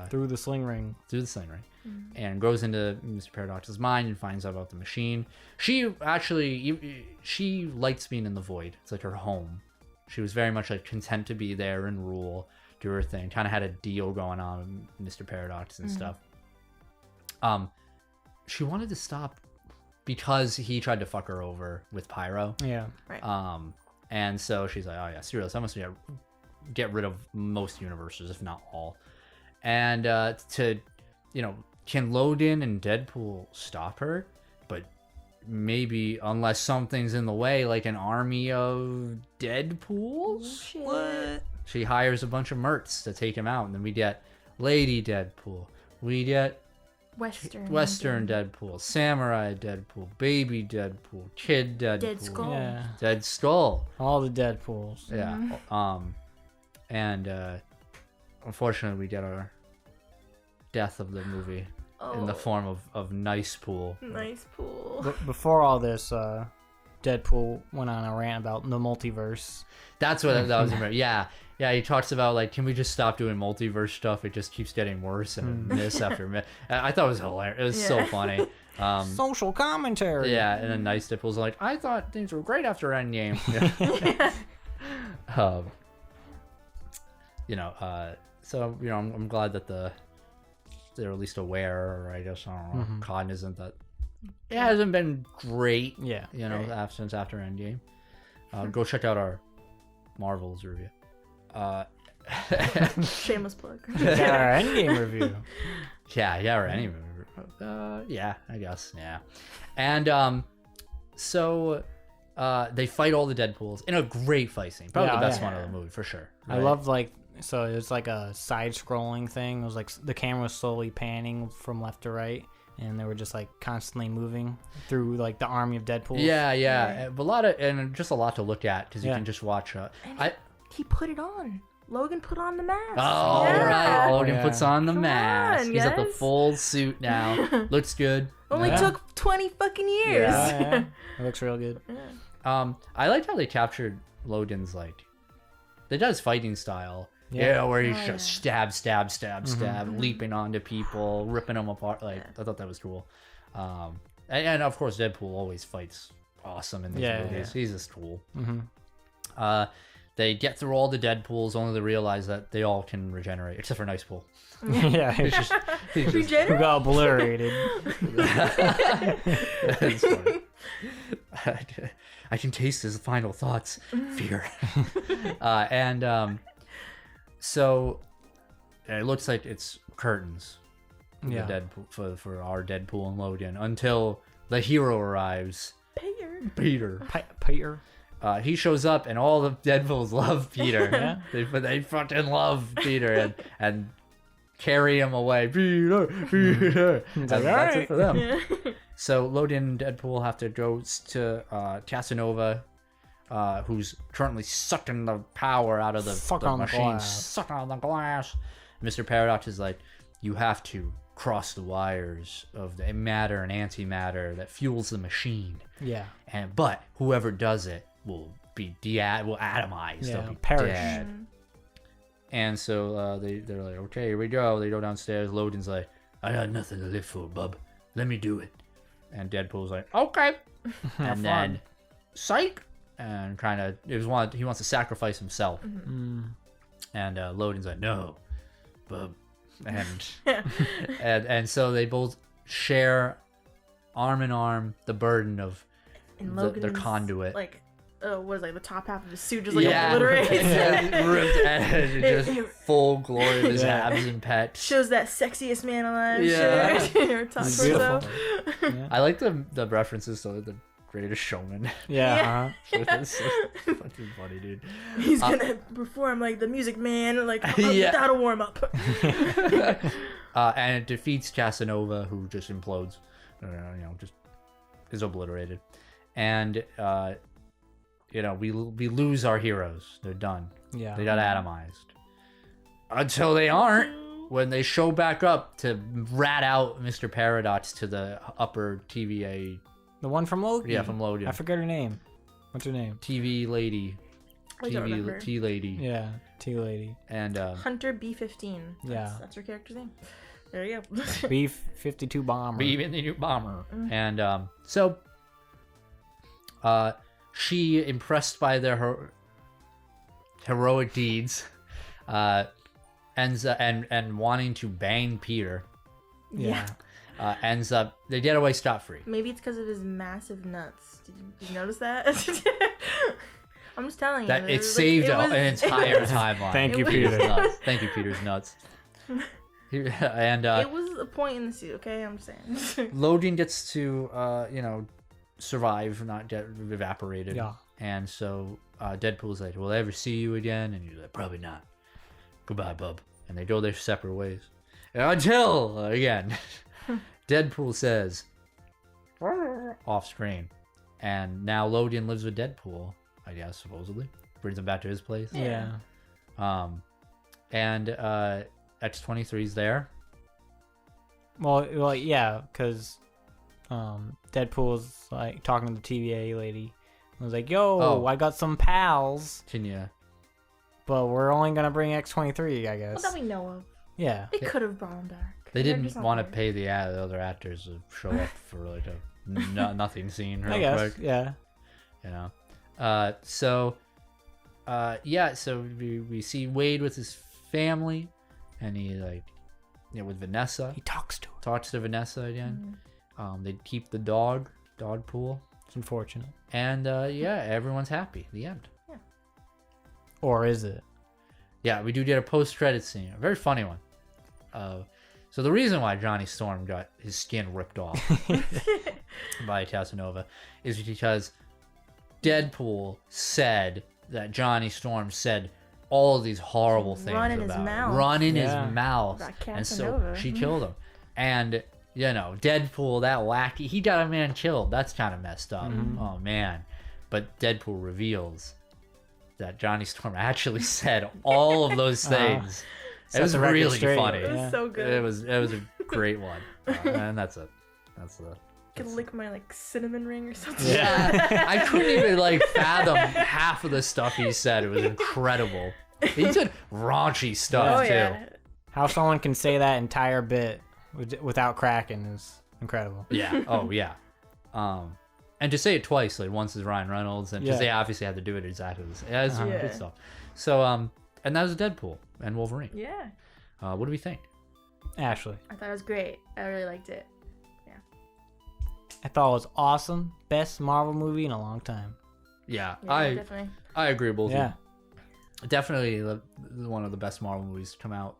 B: Through the sling ring.
A: through the sling ring, and goes into Mr. Paradox's mind and finds out about the machine. She likes being in the void. It's like her home. She was very much like content to be there and rule, do her thing. Kind of had a deal going on with Mr. Paradox and stuff. She wanted to stop because he tried to fuck her over with Pyro.
B: Yeah.
A: And so she's like, oh yeah, seriously, I must get rid of most universes, if not all. And can Loden and Deadpool stop her? But maybe unless something's in the way, like an army of Deadpools.
C: Shit.
B: What?
A: She hires a bunch of mercs to take him out, and then we get Lady Deadpool, we get Western Deadpool, Samurai Deadpool, Baby Deadpool, Kid Deadpool,
C: Dead Skull.
B: Yeah.
A: Dead Skull.
B: All the Deadpools.
A: Yeah. And unfortunately, we get our death of the movie in the form of Nice Pool.
C: Nice pool.
B: But before all this, Deadpool went on a rant about the multiverse.
A: That's what that was about. Yeah. He talks about like, can we just stop doing multiverse stuff? It just keeps getting worse and miss after miss. I thought it was hilarious. It was so funny.
B: Social commentary.
A: Yeah, and then Nice Deadpool's like, I thought things were great after Endgame. So I'm glad that they're at least aware, or I guess, I don't know, cognizant that it hasn't been great.
B: Yeah.
A: Since after Endgame. Go check out our Marvels review.
C: Shameless plug.
B: Got our Endgame review.
A: Or any movie. I guess. Yeah. And so they fight all the Deadpools in a great fight scene. Probably the best one of the movie for sure.
B: I love so it's like a side-scrolling thing. It was like the camera was slowly panning from left to right, and they were just like constantly moving through like the army of Deadpool.
A: Yeah. But a lot to look at because you can just watch.
C: He put it on. Logan put on the mask.
A: Oh, right. Logan puts on the mask.
C: on,
A: He's got the
C: yes.
A: full suit now. Looks good.
C: Only took 20 fucking years.
B: Yeah. It looks real good.
A: I liked how they captured Logan's they does fighting style. Yeah, where he's just stab, leaping onto people, ripping them apart. I thought that was cool. And of course, Deadpool always fights awesome in these movies. He's just cool. They get through all the Deadpools, only to realize that they all can regenerate, except for Nice Pool.
B: Yeah.
A: He's just
B: Who got obliterated.
A: That's funny. I can taste his final thoughts. Fear. So it looks like it's curtains. The Deadpool for our Deadpool and Logan until the hero arrives. Peter.
B: Peter.
A: He shows up and all the Deadpools love Peter. They fucking love Peter and carry him away. Peter. That's it for them. So Logan and Deadpool have to go to Casanova, who's currently sucking the power out of the machine. Sucking on the glass. Mr. Paradox is like, you have to cross the wires of the matter and antimatter that fuels the machine.
B: Yeah.
A: But whoever does it will be will atomize.
B: Yeah,
A: They'll be
B: perish.
A: dead. And so they're like, okay, here we go. They go downstairs. Logan's like, I got nothing to live for, bub. Let me do it. And Deadpool's like, okay. And then, psych. And he wants to sacrifice himself. And Logan's like, no, bub. And so they both share arm in arm the burden of their conduit.
C: What is the top half of his suit just obliterates.
A: Ripped edge, just full glory of his abs and pecs.
C: Shows that sexiest man alive.
A: Yeah.
C: Shirt. Top torso.
A: I like the references to the Greatest Showman.
B: Yeah.
A: It's so fucking funny, dude.
C: He's gonna perform like the Music Man, like
A: Yeah.
C: without a warm up.
A: And it defeats Casanova, who just implodes. Just is obliterated. And we lose our heroes. They're done.
B: Yeah.
A: They got atomized. Until they aren't. When they show back up to rat out Mr. Paradox to the upper TVA.
B: The one from Loki.
A: Yeah, from Logan.
B: I forget her name. What's her name?
A: TV lady.
C: I don't remember.
A: T lady.
B: Yeah, T lady.
A: And
C: Hunter B-15.
B: Yeah.
C: That's her character's name. There you go.
B: B-52 bomber.
A: Be the new bomber. And so she, impressed by their heroic deeds, ends up and wanting to bang Peter,
B: Yeah.
A: ends up they get away scot-free.
C: Maybe it's because of his massive nuts. Did you notice that? I'm just telling you.
A: That it
C: was
A: saved
C: like,
A: an entire timeline.
B: Thank you,
C: It
B: Peter.
A: Nuts. Thank you, Peter's nuts. And
C: it was a point in the suit, okay? I'm just saying.
A: Logan gets to survive, not get evaporated.
B: Yeah.
A: And so Deadpool's like, "Will I ever see you again?" And he's like, "Probably not. Goodbye, bub." And they go their separate ways. Until, again, Deadpool says, off screen. And now Logan lives with Deadpool, I guess, supposedly. Brings him back to his place.
B: Yeah.
A: And X-23's there.
B: Well, yeah, because Deadpool's like talking to the TVA lady. I was like, "Yo, I got some pals,
A: Can you...
B: but we're only gonna bring X-23, I guess."
C: Well, that we know of.
B: Yeah.
C: They could have brought him back.
A: They
C: They're
A: didn't
C: just not
A: want to
C: there.
A: pay the other actors to show up for like a nothing scene real
B: I guess.
A: quick.
B: Yeah.
A: So we see Wade with his family, and he with Vanessa.
B: He talks to her.
A: Talks to Vanessa again. They keep the dog pool,
B: It's unfortunate.
A: and everyone's happy. The end.
B: Or is it?
A: Yeah, we do get a post-credit scene, a very funny one. So the reason why Johnny Storm got his skin ripped off by Casanova is because Deadpool said that Johnny Storm said all of these horrible things
C: Run in his mouth.
A: Run in
B: Yeah.
A: his mouth.
C: About
A: And so
C: Casanova.
A: she killed him. And, Deadpool, that wacky, he got a man killed. That's kind of messed up. Oh, man. But Deadpool reveals that Johnny Storm actually said all of those things. It
B: Set
A: was
B: the record
A: really
B: straight.
A: funny.
C: It was
B: Yeah.
C: so good.
A: It was a great one. And that's it.
C: Could lick my cinnamon ring or something.
B: Yeah.
A: I couldn't even fathom half of the stuff he said. It was incredible. He said raunchy stuff
C: Oh
A: too.
C: yeah.
B: How someone can say that entire bit without cracking is incredible.
A: Yeah. Oh yeah. And to say it twice, once is Ryan Reynolds, and just they obviously had to do it exactly the same. Yeah, it's
C: Yeah.
A: good stuff. So and that was Deadpool and Wolverine.
C: Yeah.
A: What do we think?
B: Ashley,
C: I thought it was great. I really liked it.
B: I thought it was awesome. Best Marvel movie in a long time.
A: Yeah,
C: Yeah, definitely.
A: I agree with both of
B: Yeah.
A: you. Definitely one of the best Marvel movies to come out.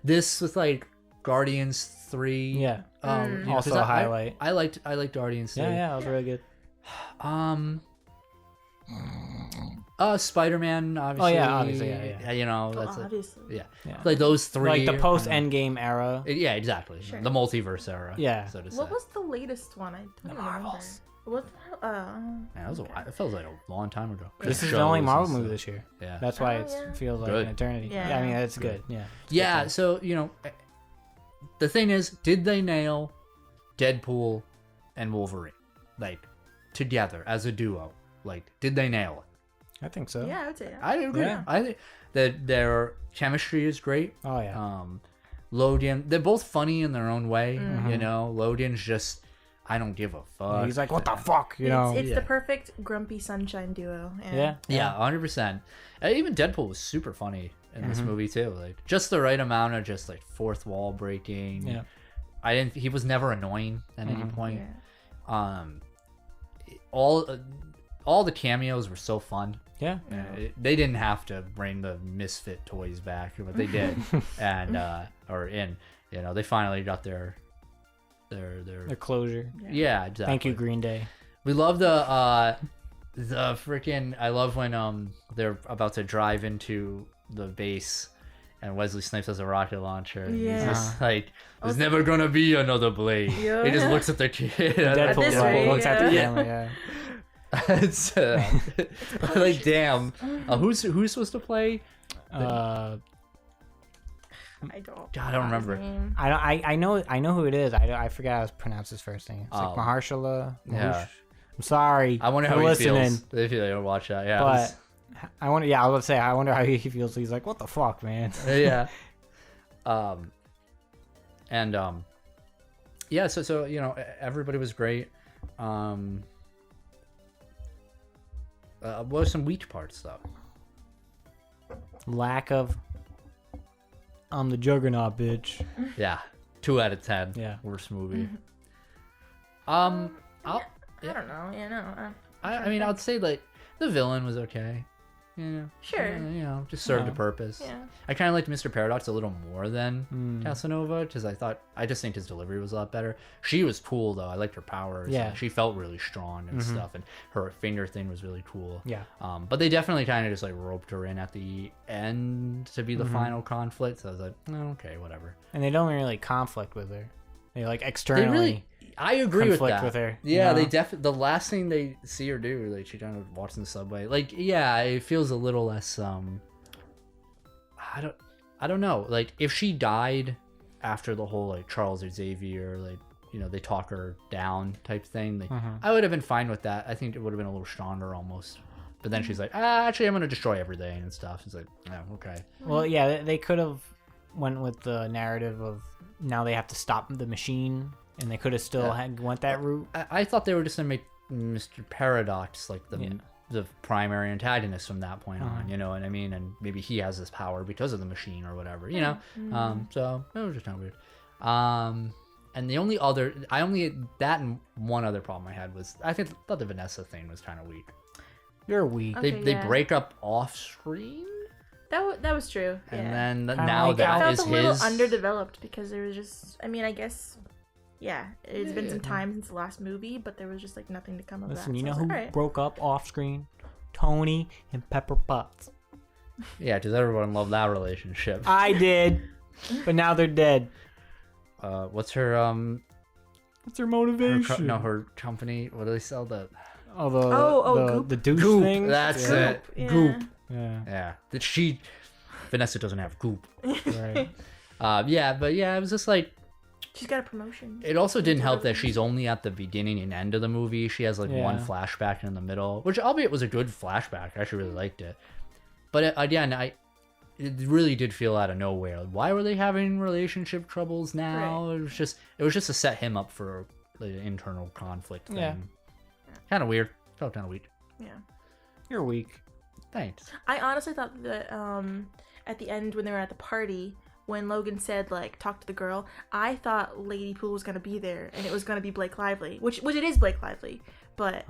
A: This with Guardians 3.
B: Yeah.
C: Mm.
B: Also
A: 'cause
B: a highlight.
A: I liked Guardians 3.
B: Yeah, that was really good.
A: Spider-Man, obviously.
B: Oh, yeah, obviously, yeah.
A: That's
C: Obviously.
A: yeah. Those three.
B: Like the post Endgame era.
A: Yeah, exactly.
C: Sure.
A: The multiverse era.
B: Yeah.
A: So to say.
C: What was the latest one? I don't
B: The
C: remember.
B: Marvels.
C: What?
A: Man, that was it feels like a long time ago.
B: This is the only
A: Shows
B: Marvel
A: and
B: movie
A: stuff.
B: this year.
A: Yeah.
B: That's why
C: Oh,
B: it
C: yeah.
B: feels like
A: Good.
B: an eternity.
C: Yeah.
B: I mean, it's good. Yeah.
A: Yeah.
B: Good.
A: So the thing is, did they nail Deadpool and Wolverine together as a duo? Did they nail it?
B: I think so.
C: Yeah, I would say that.
A: I agree.
B: Yeah.
A: I think that their chemistry is great.
B: Oh yeah.
A: Logan, they're both funny in their own way.
B: Mhm.
A: Logan's just, I don't give a fuck.
B: He's like, what the fuck? You know.
C: It's
A: Yeah.
C: the perfect grumpy sunshine duo.
B: Yeah.
A: Yeah, 100%. Even Deadpool was super funny in this movie too. Just the right amount of just fourth wall breaking.
B: Yeah.
A: He was never annoying at any point.
C: Yeah.
A: All the cameos were so fun.
B: Yeah.
A: They didn't have to bring the Misfit toys back, but they did. And they finally got their
B: The closure.
A: yeah, exactly.
B: Thank you, Green Day.
A: We love the freaking. I love when they're about to drive into the base, and Wesley Snipes has a rocket launcher. And
C: Yeah.
A: he's just like, "There's never gonna be another Blade."
C: Yeah.
A: He just looks at the kid.
B: Deadpool
C: this way,
B: looks at the
C: yeah.
B: camera. Yeah.
A: It's like, damn. Who's supposed to play?
B: Uh,
C: I don't.
A: God, I don't remember.
B: I know who it is. I forget how to pronounce his first name. It's like
A: Oh.
B: Mahershala.
A: Yeah.
B: I'm sorry.
A: I wonder
B: for
A: how he
B: listening,
A: feels if you watch that. Yeah.
B: But I wonder. Yeah, I was gonna say I wonder how he feels. He's like, what the fuck, man.
A: Yeah. Yeah. So everybody was great. What were some weak parts though?
B: Lack of. I'm the juggernaut, bitch.
A: Yeah. 2 out of 10.
B: Yeah.
A: Worst movie.
C: I don't know. Yeah, no.
A: I mean, I'd say like the villain was okay. Yeah.
C: Sure.
A: Just served a
B: Yeah.
A: purpose.
C: Yeah.
A: I kind of liked Mr. Paradox a little more than
B: Mm.
A: Casanova because I just think his delivery was a lot better. She was cool though. I liked her powers.
B: Yeah.
A: She felt really strong and stuff, and her finger thing was really cool.
B: Yeah.
A: But they definitely kind of just like roped her in at the end to be the final conflict. So I was like, oh, okay, whatever.
B: And they don't really conflict with her. They like externally.
A: I agree with
B: conflict
A: that.
B: with her,
A: Yeah,
B: you know?
A: they the last thing they see her do, like she kind of walks in the subway. Like, yeah, it feels a little less. I don't know. Like, if she died after the whole like Charles Xavier, like they talk her down type thing, like I would have been fine with that. I think it would have been a little stronger almost. But then she's like, actually, I'm gonna destroy everything and stuff. It's like, oh, okay.
B: Well, yeah, they could have went with the narrative of now they have to stop the machine, and they could have still went that route.
A: I thought they were just gonna make Mr. Paradox like the primary antagonist from that point on, you know what I mean? And maybe he has this power because of the machine or whatever, you know? So it was just kind of weird. And the only other, that and one other problem I had was, I thought the Vanessa thing was kind of weak.
B: You're weak.
C: Okay,
A: They break up off screen,
C: That was true.
A: and
C: Yeah.
A: then
B: Kinda
A: now
B: like
A: that
C: I
A: is
C: felt a little
A: his.
C: underdeveloped because there was just. I mean, I guess. Yeah, it's been some
A: Yeah.
C: time since the last movie, but there was just like nothing to come of
B: Listen,
C: that.
B: you
C: so
B: know
C: I was
B: who
C: like, alright.
B: broke up off screen? Tony and Pepper Potts.
A: Yeah, because everyone loved that relationship.
B: I did, but now they're dead.
A: What's her
B: What's her motivation?
A: her company? What do they sell? The
C: Goop.
B: the douche
A: Goop.
B: thing.
A: That's
C: Goop,
A: it.
C: yeah.
A: Goop.
B: Yeah,
A: Yeah, that Vanessa doesn't have goop.
B: right.
A: It was just like,
C: She's got a promotion.
A: it also didn't help that she's only at the beginning and end of the movie. She has like one
B: Yeah.
A: flashback in the middle, which albeit was a good flashback. I actually really liked it. But it really did feel out of nowhere. Like, why were they having relationship troubles now?
C: Right.
A: It was just to set him up for the internal conflict thing.
B: Yeah.
A: Kind of weird. Felt kind of weak.
C: Yeah.
B: You're weak.
A: Thanks.
C: I honestly thought that at the end when they were at the party, when Logan said like talk to the girl, I thought Lady Pool was gonna be there and it was gonna be Blake Lively, which it is Blake Lively, but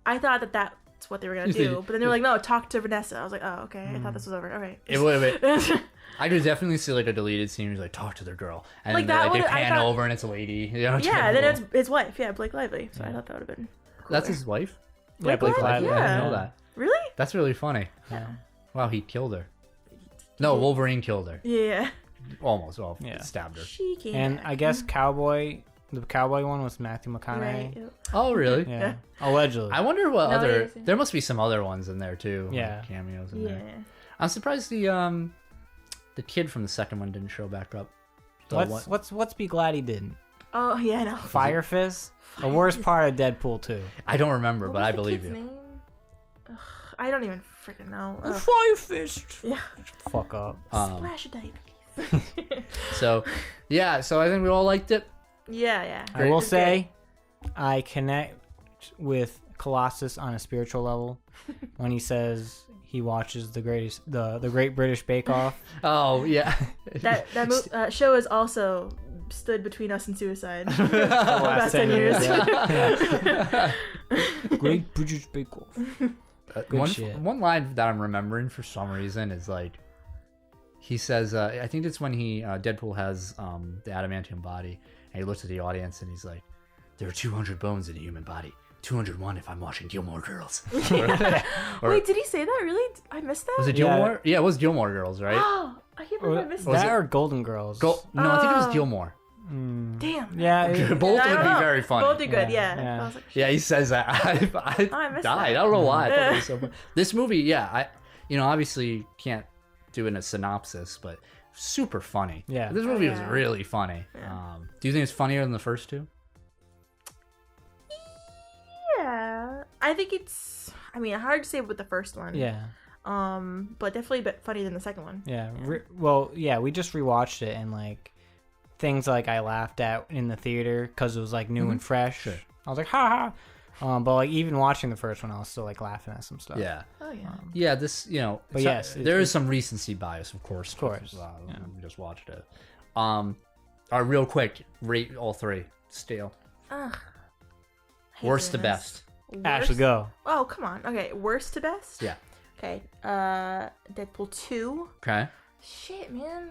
C: I thought that that's what they were gonna do. But then they're like, no, talk to Vanessa. I was like, oh, okay. I thought this was over. All right.
A: I could definitely see like a deleted scene where he's like talk to their girl, and
C: Like,
A: then
C: that
A: they
C: would've- I
A: pan
C: thought-
A: over and it's a lady. You know,
C: Yeah, then it's his wife. Yeah, Blake Lively. So I thought that would have been.
A: that's
C: cooler.
A: his wife.
B: Yeah, Blake Lively.
A: I
C: Yeah.
A: didn't know that.
C: Really?
A: That's really funny.
B: Yeah.
A: Wow, he killed her. No, Wolverine killed her.
C: Yeah.
A: Almost. Well,
B: Yeah.
A: stabbed her.
C: She came.
B: And
C: back.
B: I guess the cowboy one was Matthew McConaughey.
C: Right.
A: Oh, really?
B: Yeah, allegedly.
A: I wonder what
C: No,
A: other.
C: it isn't.
A: There must be some other ones in there too.
B: Yeah.
A: like cameos in
C: Yeah.
A: there. I'm surprised the kid from the second one didn't show back up. The one-
B: Let's be glad he didn't.
C: Oh yeah, I know.
B: Fire Fist, the worst part of Deadpool 2.
A: I don't remember,
C: What
A: but
C: was
A: I
C: the
A: believe
C: kid's
A: you.
C: name? Ugh, I don't even freaking know. Ugh.
B: Fire Fist.
C: Yeah.
B: Fuck up.
C: Splash of diabetes.
A: So, yeah. So I think we all liked it.
C: Yeah.
B: I will
C: It's
B: say, I connect with Colossus on a spiritual level when he says he watches the Great British Bake Off.
A: Oh yeah.
C: good. That show has also stood between us and suicide for the
B: last
C: last 10
B: 10
C: years.
B: years, Great British Bake Off. Good shit.
A: One line that I'm remembering for some reason is like, he says, I think it's when Deadpool has the adamantium body, and he looks at the audience and he's like, there are 200 bones in a human body. 201 if I'm watching Gilmore Girls.
C: Wait, did he say that? Really? I missed that?
A: Was it Gilmore? Yeah, it was Gilmore Girls, right?
C: Oh, I can't believe I missed
B: that
C: that.
B: or Golden Girls?
A: No, I think it was Gilmore.
C: Damn.
B: Yeah.
A: Both
C: I
A: would
C: don't
A: be
C: know.
A: very funny.
C: Both are good,
B: Yeah,
C: yeah.
B: yeah.
C: I was like,
A: Yeah, he says that. I
C: missed
A: died.
C: that.
A: I don't know why. I thought it was so funny. This movie, yeah, obviously can't do it in a synopsis, but super funny.
B: Yeah.
A: This movie was
C: yeah.
A: really funny.
C: Yeah.
A: Do you think it's funnier than the first two?
C: yeah. I think it's, hard to say with the first one.
B: Yeah.
C: But definitely a bit funnier than the second one.
B: Yeah. We just rewatched it and like things like I laughed at in the theater because it was like new and fresh.
A: Sure.
B: I was like, ha ha. But like even watching the first one, I was still like laughing at some stuff.
A: Yeah.
C: Oh, yeah.
A: Yeah, this,
B: But yes,
A: there is some recency bias, of course.
B: Of course.
A: We just watched it. Real quick, rate all three. Stale.
C: Ugh. Hate
A: Worst to
C: doing
A: best.
C: this.
B: Actually,
C: Worst-
B: go.
C: Oh, come on. Okay, worst to best?
A: Yeah.
C: Okay, Deadpool 2.
A: Okay.
C: Shit, man.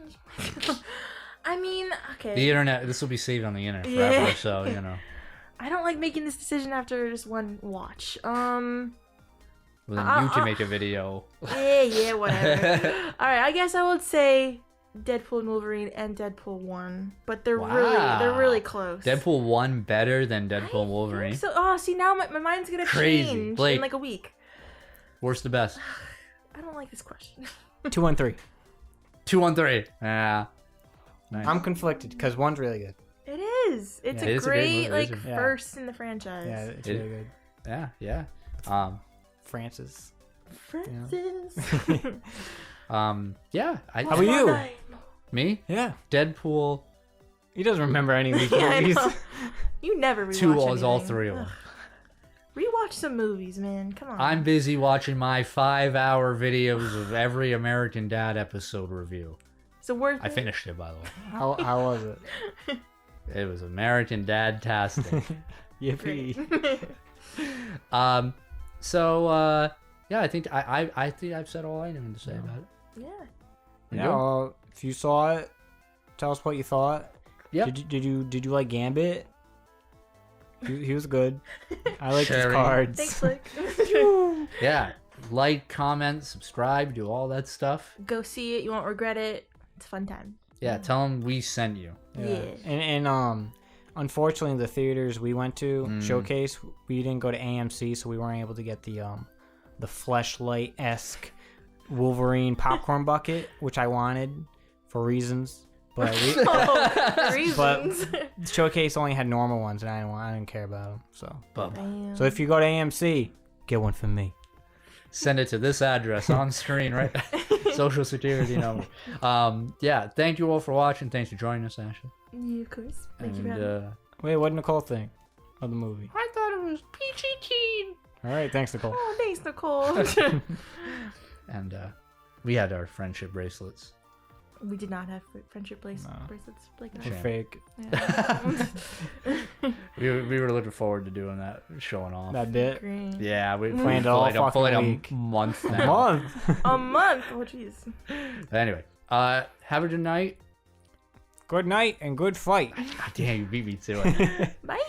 C: Okay.
A: The internet, this will be saved on the internet
C: Yeah.
A: forever, so,
C: I don't like making this decision after just one watch.
A: Well, then you can make a video.
C: Yeah, whatever. All right, I guess I would say Deadpool and Wolverine and Deadpool 1, but they're really close.
A: Deadpool 1 better than Deadpool and Wolverine.
C: So, see, now my mind's gonna
A: Crazy.
C: change
A: Blake.
C: in like a week.
A: Worst to best.
C: I don't like this question.
B: 2 and 3.
A: 2 on 3. Yeah. Nice.
B: I'm conflicted because one's really good.
C: It is. It's
A: Yeah,
C: a
A: it is a great
C: great
A: movie. It
C: like
A: is
B: a- Yeah.
C: first in the franchise.
B: Yeah, it's
A: It-
B: really good.
A: Yeah.
B: Francis.
C: Francis.
A: Yeah.
B: How about you?
A: Me?
B: Yeah.
A: Deadpool
B: He doesn't remember any of these
C: Yeah, I
B: movies.
C: know. You never rewatch
A: 2 was all
C: anything.
A: 3 of them.
C: Ugh. Rewatch some movies, man. Come on.
A: I'm busy watching my 5-hour videos of every American Dad episode review.
C: So worth
A: I
C: it?
A: finished it, by the way.
B: How was it?
A: It was American Dad-tastic.
B: Yippee.
A: Yeah, I think I think I've said all I needed to say about it.
C: Yeah.
A: You
B: Yeah.
A: good?
B: If you saw it, tell us what you thought.
A: Yep.
B: Did you like Gambit? He was good. I liked his
A: Sherry.
B: cards.
C: Thanks, Blake.
A: Yeah. Like, comment, subscribe, do all that stuff.
C: Go see it. You won't regret it. It's a fun time.
A: Yeah, tell them we sent you.
C: Yeah.
B: And unfortunately, the theaters we went to showcase, we didn't go to AMC, so we weren't able to get the Fleshlight-esque Wolverine popcorn bucket, which I wanted for reasons. But
C: Reasons.
B: showcase only had normal ones, and I didn't care about them. So,
C: Damn.
B: so if you go to AMC, get one for me.
A: Send it to this address on screen, right? Social security number. Yeah, thank you all for watching. Thanks for joining us, Ashley.
C: Yeah, of course. Thank you for having me.
B: Wait, what did Nicole think of the movie?
A: I thought it was peachy keen.
B: All right, thanks, Nicole.
C: Oh, thanks, Nicole.
A: And we had our friendship bracelets.
C: We did not have friendship bracelets. Blake and I.
B: We're fake.
C: Yeah.
A: We were looking forward to doing that, showing off.
B: That bit.
C: Green.
A: Yeah, we
B: Planned
A: for
B: all
A: like, for like
B: fucking week.
A: a month
B: A
A: now.
B: month.
C: A month. Oh, jeez.
A: Anyway, have a good night.
B: Good night and good fight.
A: God damn, you beat me to it.
C: Bye.